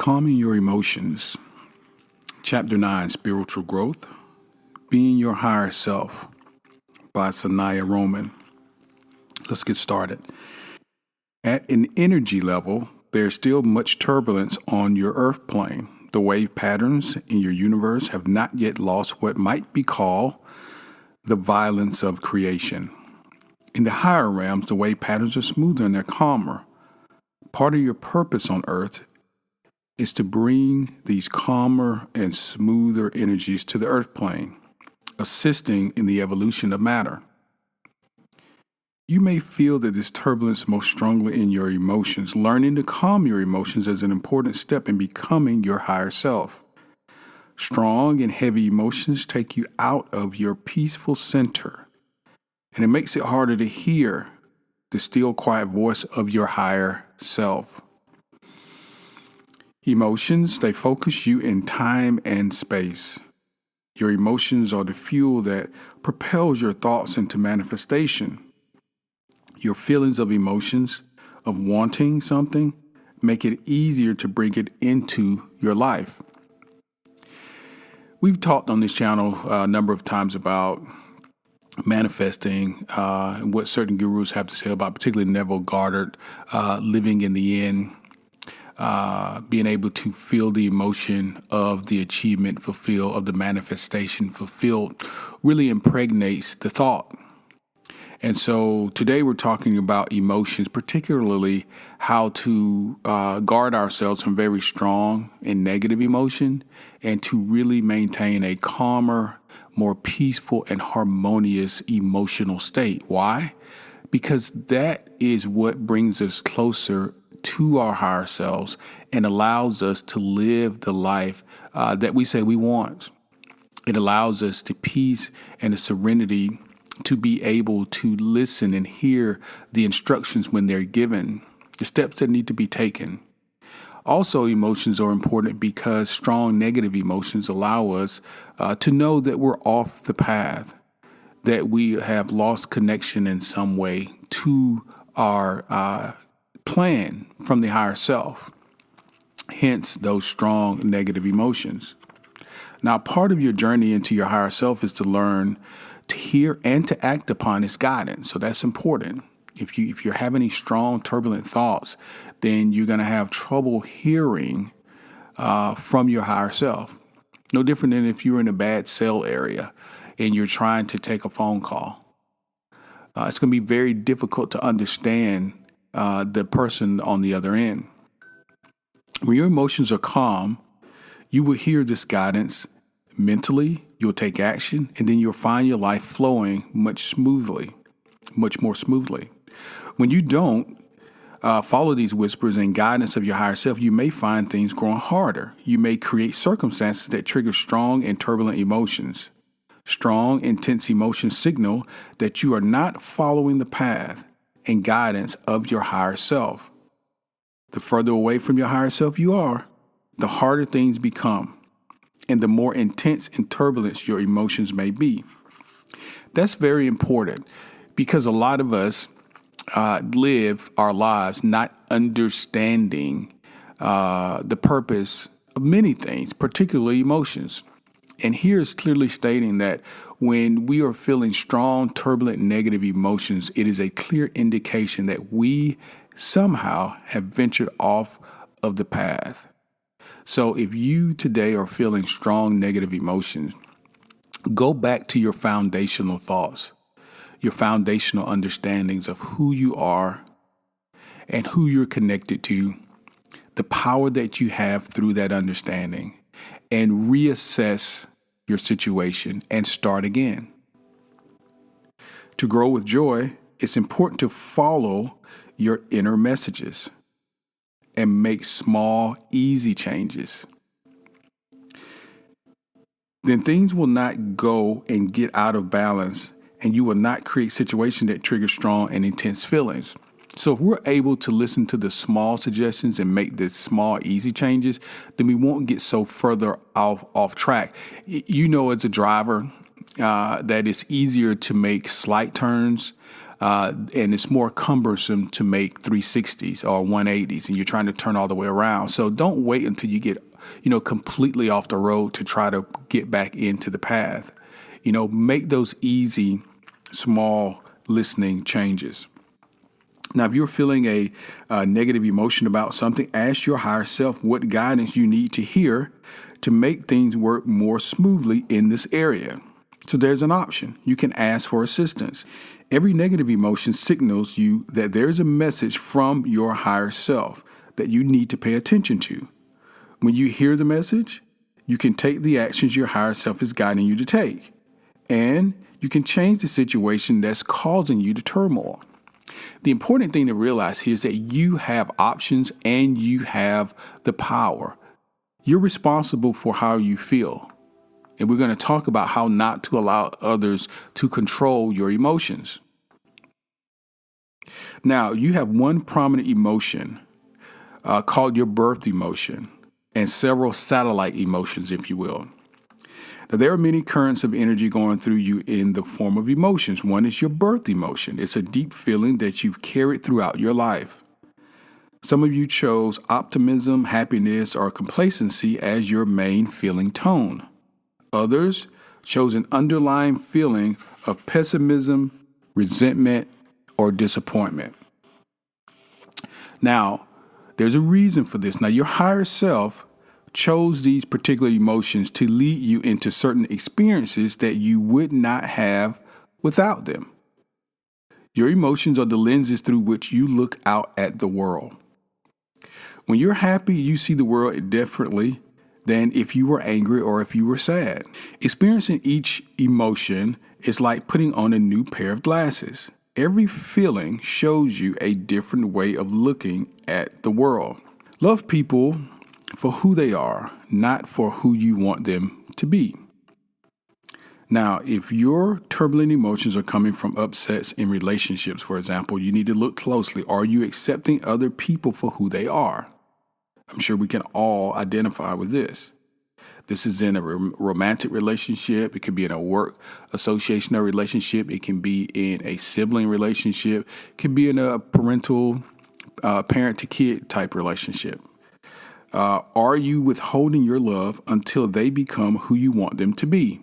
Calming Your Emotions, Chapter 9, Spiritual Growth, Being Your Higher Self by Sanaya Roman. Let's get started. At an energy level, there's still much turbulence on your earth plane. The wave patterns in your universe have not yet lost what might be called the violence of creation. In the higher realms, the wave patterns are smoother and they're calmer. Part of your purpose on earth is to bring these calmer and smoother energies to the earth plane, assisting in the evolution of matter. You may feel that this turbulence most strongly in your emotions. Learning to calm your emotions is an important step in becoming your higher self. Strong and heavy emotions take you out of your peaceful center, and it makes it harder to hear the still quiet voice of your higher self. Emotions, they focus you in time and space. Your emotions are the fuel that propels your thoughts into manifestation. Your feelings of emotions, of wanting something, make it easier to bring it into your life. We've talked on this channel a number of times about manifesting and what certain gurus have to say about, particularly Neville Goddard, living in the end. Being able to feel the emotion of the achievement fulfilled, of the manifestation fulfilled, really impregnates the thought. And so today we're talking about emotions, particularly how to guard ourselves from very strong and negative emotion and to really maintain a calmer, more peaceful and harmonious emotional state. Why? Because that is what brings us closer to our higher selves and allows us to live the life that we say we want. It allows us to peace and a serenity to be able to listen and hear the instructions when they're given, the steps that need to be taken. Also, emotions are important because strong negative emotions allow us to know that we're off the path, that we have lost connection in some way to our plan from the higher self, hence those strong negative emotions. Now, part of your journey into your higher self is to learn to hear and to act upon its guidance. So that's important. If you're having any strong, turbulent thoughts, then you're going to have trouble hearing from your higher self. No different than if you're in a bad cell area and you're trying to take a phone call. It's going to be very difficult to understand the person on the other end. When your emotions are calm, you will hear this guidance mentally, you'll take action, and then you'll find your life flowing much more smoothly. When you don't follow these whispers and guidance of your higher self, you may find things growing harder. You may create circumstances that trigger strong and turbulent emotions. Strong, intense emotions signal that you are not following the path and guidance of your higher self. The further away from your higher self you are, the harder things become, and the more intense and turbulent your emotions may be. That's very important because a lot of us live our lives not understanding the purpose of many things, particularly emotions. And here is clearly stating that when we are feeling strong, turbulent, negative emotions, it is a clear indication that we somehow have ventured off of the path. So if you today are feeling strong, negative emotions, go back to your foundational thoughts, your foundational understandings of who you are and who you're connected to, the power that you have through that understanding, and reassess your situation and start again. To grow with joy, it's important to follow your inner messages and make small, easy changes. Then things will not go and get out of balance, and you will not create situations that trigger strong and intense feelings. So if we're able to listen to the small suggestions and make the small, easy changes, then we won't get so further off track. You know, as a driver, that it's easier to make slight turns and it's more cumbersome to make 360s or 180s, and you're trying to turn all the way around. So don't wait until you get, completely off the road to try to get back into the path. Make those easy, small listening changes. Now, if you're feeling a negative emotion about something, ask your higher self what guidance you need to hear to make things work more smoothly in this area. So there's an option. You can ask for assistance. Every negative emotion signals you that there's a message from your higher self that you need to pay attention to. When you hear the message, you can take the actions your higher self is guiding you to take. And you can change the situation that's causing you to turmoil. The important thing to realize here is that you have options and you have the power. You're responsible for how you feel. And we're going to talk about how not to allow others to control your emotions. Now, you have one prominent emotion called your birth emotion and several satellite emotions, if you will. Now, there are many currents of energy going through you in the form of emotions. One is your birth emotion. It's a deep feeling that you've carried throughout your life. Some of you chose optimism, happiness, or complacency as your main feeling tone. Others chose an underlying feeling of pessimism, resentment, or disappointment. Now, there's a reason for this. Now, your higher self chose these particular emotions to lead you into certain experiences that you would not have without them. Your emotions are the lenses through which you look out at the world. When you're happy, you see the world differently than if you were angry or if you were sad. Experiencing each emotion is like putting on a new pair of glasses. Every feeling shows you a different way of looking at the world. Love people for who they are, not for who you want them to be. Now, if your turbulent emotions are coming from upsets in relationships, for example, you need to look closely. Are you accepting other people for who they are? I'm sure we can all identify with this. This is in a romantic relationship. It could be in a work association or relationship. It can be in a sibling relationship. It could be in a parental parent to kid type relationship. Are you withholding your love until they become who you want them to be?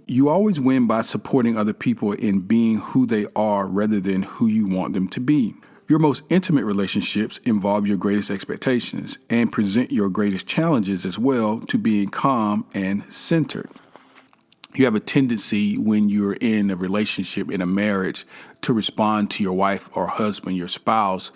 You always win by supporting other people in being who they are rather than who you want them to be. Your most intimate relationships involve your greatest expectations and present your greatest challenges as well to being calm and centered. You have a tendency when you're in a relationship, in a marriage, to respond to your wife or husband, your spouse,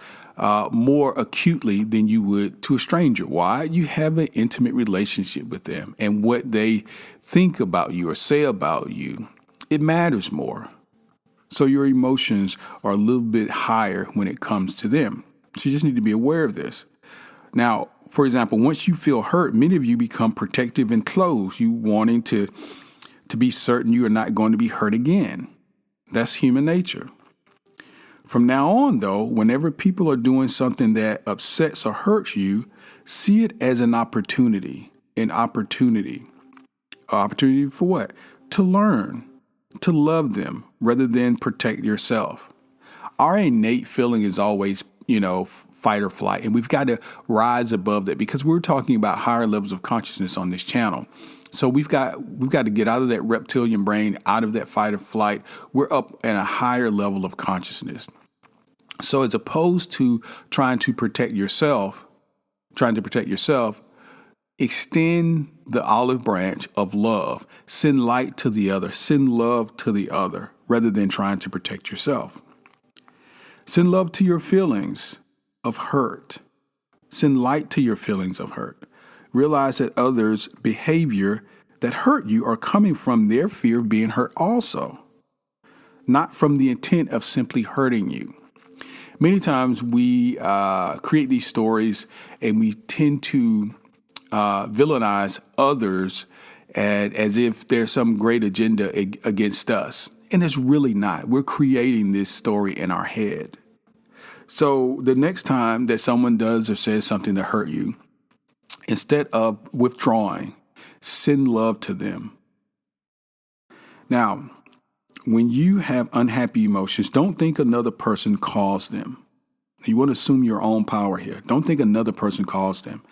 more acutely than you would to a stranger. Why? You have an intimate relationship with them, and what they think about you or say about you, it matters more. So your emotions are a little bit higher when it comes to them. So you just need to be aware of this. Now, for example, once you feel hurt, many of you become protective and closed, you wanting to be certain you are not going to be hurt again. That's human nature. From now on, though, whenever people are doing something that upsets or hurts you, see it as an opportunity. An opportunity. Opportunity for what? To learn, to love them rather than protect yourself. Our innate feeling is always, fight or flight, and we've got to rise above that because we're talking about higher levels of consciousness on this channel. So we've got to get out of that reptilian brain, out of that fight or flight. We're up at a higher level of consciousness. So as opposed to trying to protect yourself, extend the olive branch of love. Send light to the other. Send love to the other rather than trying to protect yourself. Send love to your feelings of hurt. Send light to your feelings of hurt. Realize that others' behavior that hurt you are coming from their fear of being hurt also, not from the intent of simply hurting you. Many times we create these stories and we tend to villainize others as if there's some great agenda against us. And it's really not. We're creating this story in our head. So the next time that someone does or says something to hurt you, instead of withdrawing, send love to them. Now, when you have unhappy emotions, don't think another person caused them. You want to assume your own power here. Don't think another person caused them.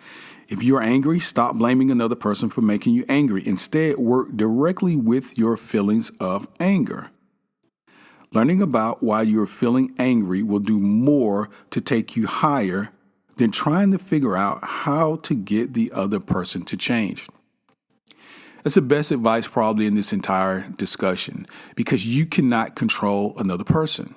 If you're angry, stop blaming another person for making you angry. Instead, work directly with your feelings of anger. Learning about why you're feeling angry will do more to take you higher than trying to figure out how to get the other person to change. That's the best advice probably in this entire discussion, because you cannot control another person.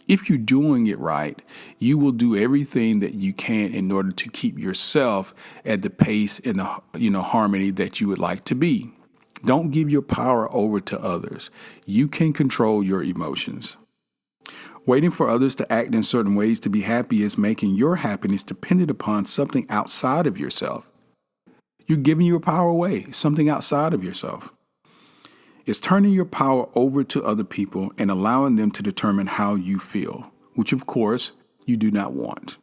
If you're doing it right, you will do everything that you can in order to keep yourself at the pace and the harmony that you would like to be. Don't give your power over to others. You can control your emotions. Waiting for others to act in certain ways to be happy is making your happiness dependent upon something outside of yourself. You're giving your power away, something outside of yourself. It's turning your power over to other people and allowing them to determine how you feel, which of course you do not want.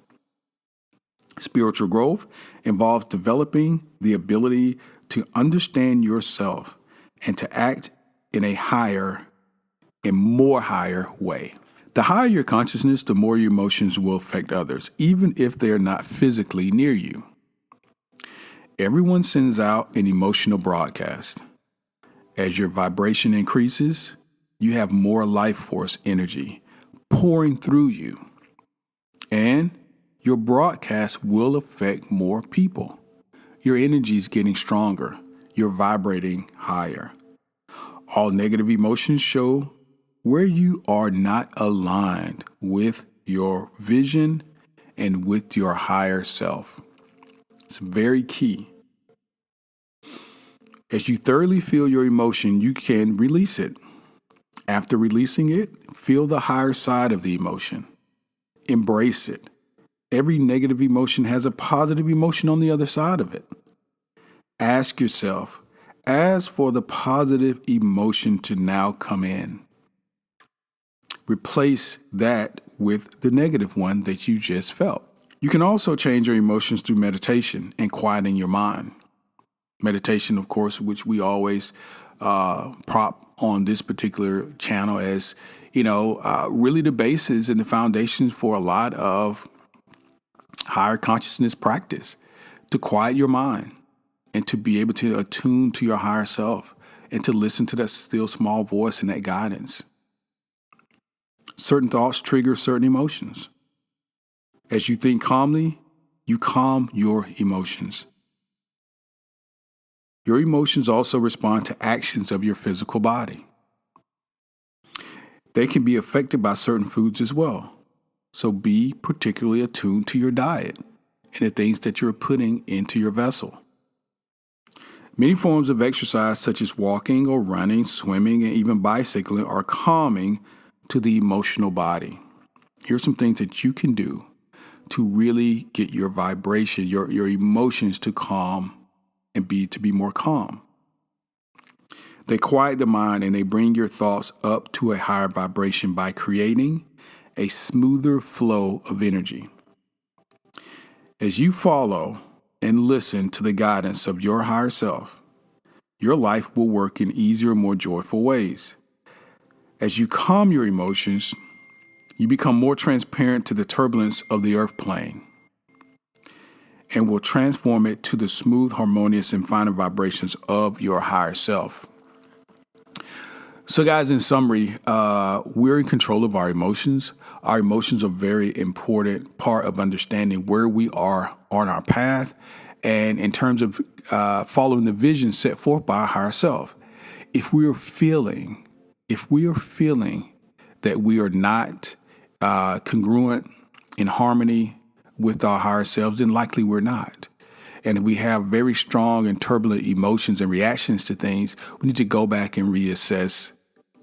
Spiritual growth involves developing the ability to understand yourself and to act in a higher and more higher way. The higher your consciousness, the more your emotions will affect others, even if they are not physically near you. Everyone sends out an emotional broadcast. As your vibration increases, you have more life force energy pouring through you, and your broadcast will affect more people. Your energy is getting stronger. You're vibrating higher. All negative emotions show where you are not aligned with your vision and with your higher self. It's very key. As you thoroughly feel your emotion, you can release it. After releasing it, feel the higher side of the emotion. Embrace it. Every negative emotion has a positive emotion on the other side of it. Ask yourself, as for the positive emotion to now come in, replace that with the negative one that you just felt. You can also change your emotions through meditation and quieting your mind. Meditation, of course, which we always prop on this particular channel as, really the basis and the foundations for a lot of higher consciousness practice, to quiet your mind and to be able to attune to your higher self and to listen to that still small voice and that guidance. Certain thoughts trigger certain emotions. As you think calmly, you calm your emotions. Your emotions also respond to actions of your physical body. They can be affected by certain foods as well. So be particularly attuned to your diet and the things that you're putting into your vessel. Many forms of exercise, such as walking or running, swimming, and even bicycling, are calming to the emotional body. Here's some things that you can do to really get your vibration, your emotions to calm and to be more calm. They quiet the mind and they bring your thoughts up to a higher vibration by creating a smoother flow of energy. As you follow and listen to the guidance of your higher self, your life will work in easier, more joyful ways. As you calm your emotions, you become more transparent to the turbulence of the earth plane and will transform it to the smooth, harmonious, and finer vibrations of your higher self. So guys, in summary, we're in control of our emotions. Our emotions are a very important part of understanding where we are on our path and in terms of following the vision set forth by our higher self. If we are feeling that we are not congruent in harmony with our higher selves, then likely we're not. And if we have very strong and turbulent emotions and reactions to things, we need to go back and reassess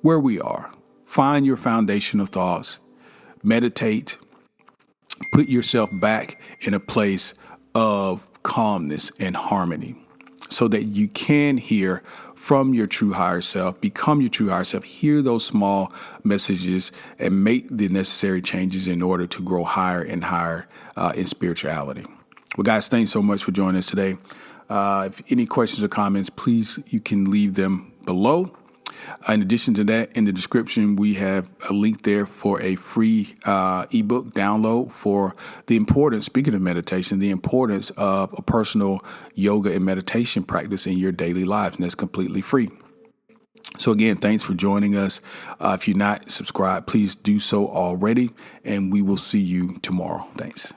where we are. Find your foundational thoughts, meditate, put yourself back in a place of calmness and harmony so that you can hear from your true higher self, become your true higher self, hear those small messages and make the necessary changes in order to grow higher and higher in spirituality. Well, guys, thanks so much for joining us today. If any questions or comments, please, you can leave them below. In addition to that, in the description, we have a link there for a free ebook download for the importance, speaking of meditation, the importance of a personal yoga and meditation practice in your daily lives. And that's completely free. So again, thanks for joining us. If you're not subscribed, please do so already. And we will see you tomorrow. Thanks.